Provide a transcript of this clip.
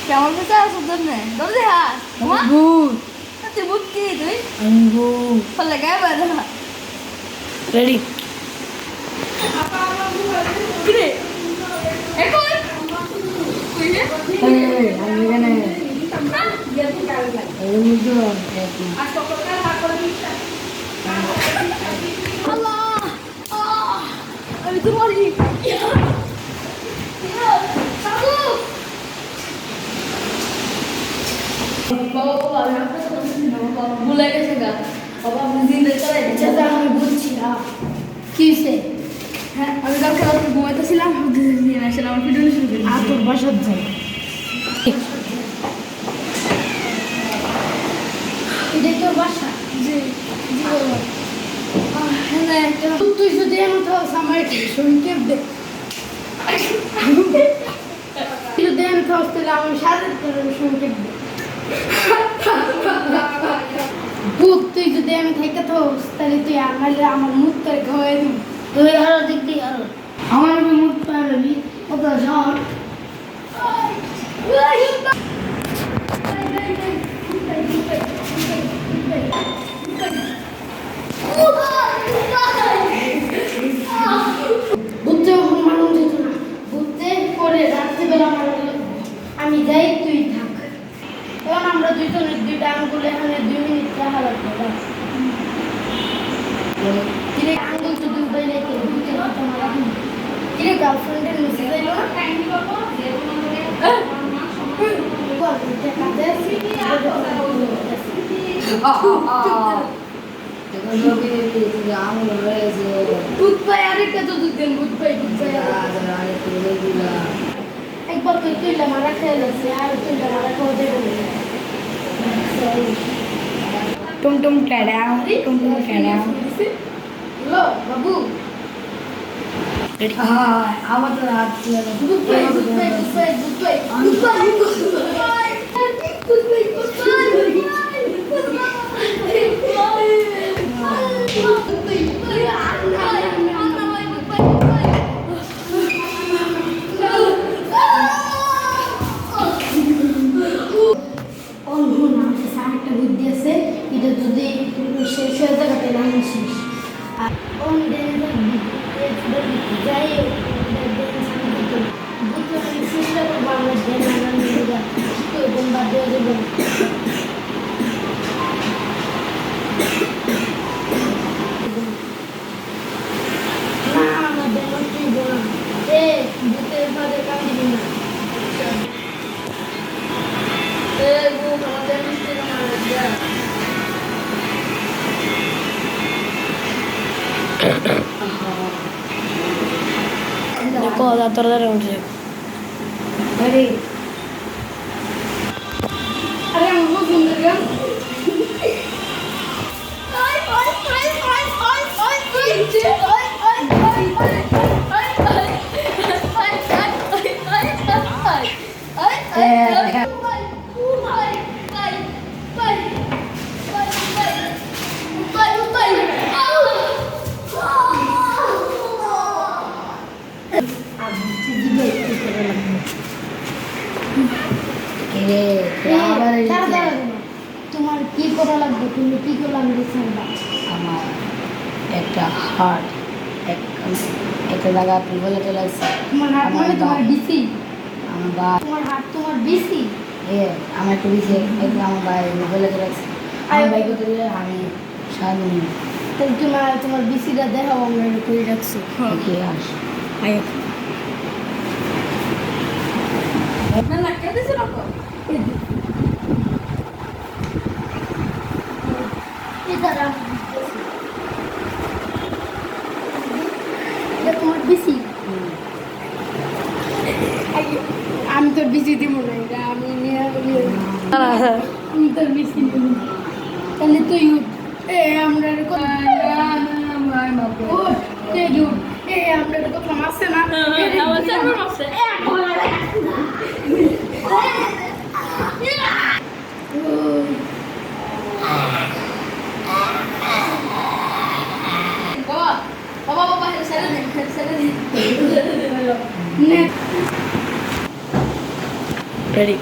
কেমন পেঁচা আছো ধরনে ধরে হাত ভূত তুই ভূত কি তুই ভূত ফলে গায়ে বাঁধা রেডি কিরে এখন কই রে আমি এখানে এই মুজো আর সকালটা ভাগ করে দিছ আল্লাহ আমি তো মরি বাবা ভুলে গেছে গা বাবা জিন্দে চলে যেটা আমি বলছি না কি সে হ্যাঁ আমি কালকে রাতে ঘুমাইতেছিলাম নিয়ে আসলাম আমার ভিডিও শুরু করি আর তোর বাসার যাই এটা তোর বাসা জি জি বাবা হ্যাঁ তুই যদি এমন তো আমার শুনতে দে যদি এমন তো তাহলে আমি সাথে তোর শুনতে দে ভূত তুই যদি আমি থেকে থাকস তাহলে তুই আমার মুখ করে খাওয়াই দিবি তুই আরো দেখবি আরো আমার মুখ পারবি কত শহর বুঝতে মানুষ যেত না বুঝতে করে রাত্রিবেলা আমি যাই তুই থাক এখন আমরা দুইজনের দুইটা আঙ্গুল এখানে 2 মিনিট রাখা লাগবে কিরে আঙ্গুল তো দুই বাইরে রেখে দুইটা কথা মারা কিরে গার্লফ্রেন্ডের মেসেজ এলো না থ্যাংক ইউ বাবা যে কোনো করে বল এটা কাজে আসি আর কথা বলবো দেখো লোকে তুই আঙ্গুল রয়েছে দুধ পাই আরেকটা তো দুধ দেন দুধ পাই আরেকটা দিলা একবার তুই মারা খেয়ে যাচ্ছে আর তুই মারা খাওয়া দেবে টুমটুম টাডা টুমটুম টাডা হ্যালো বাবু আমার তো রাত ছিল একটা বুদ্ধি আছে এটা যদি শেষ হয়ে যায় তাহলে আমি শেষ আর অন যাই চেষ্টা করবো আমরা বাদ দেওয়া যাবে না আমার দেওয়া তুই বল এ ভূতের ফাঁদে কান্দিবি না cosa tornare un gioco Ari Ariamo un po' di তোমার কি করা লাগবে তুমি কি করলাম আমার একটা হার্ট একটা একটা জায়গা আপনি বলে চলে আসছে তোমার হাত মানে তোমার বিসি আমার বা তোমার হাত তোমার বিসি আমার একটু বেশি একটু আমার ভাই বলে চলে আসছে আমার ভাই করতে গেলে আমি সারাদিন তাহলে তোমার বিসিটা দেখাও আমরা এটা করে রাখছি ওকে আস আয় না না কেটে ছিল তো এটা তোমার বিসি আমি তোর বিসি দিব না এটা আমি নিয়ে আমি তোর বিসি দিব তাহলে তুই উঠ আমরা আমরা কথা মারছে না বাবা বাবা ছেড়ে দিন ছেড়ে দিন রেডি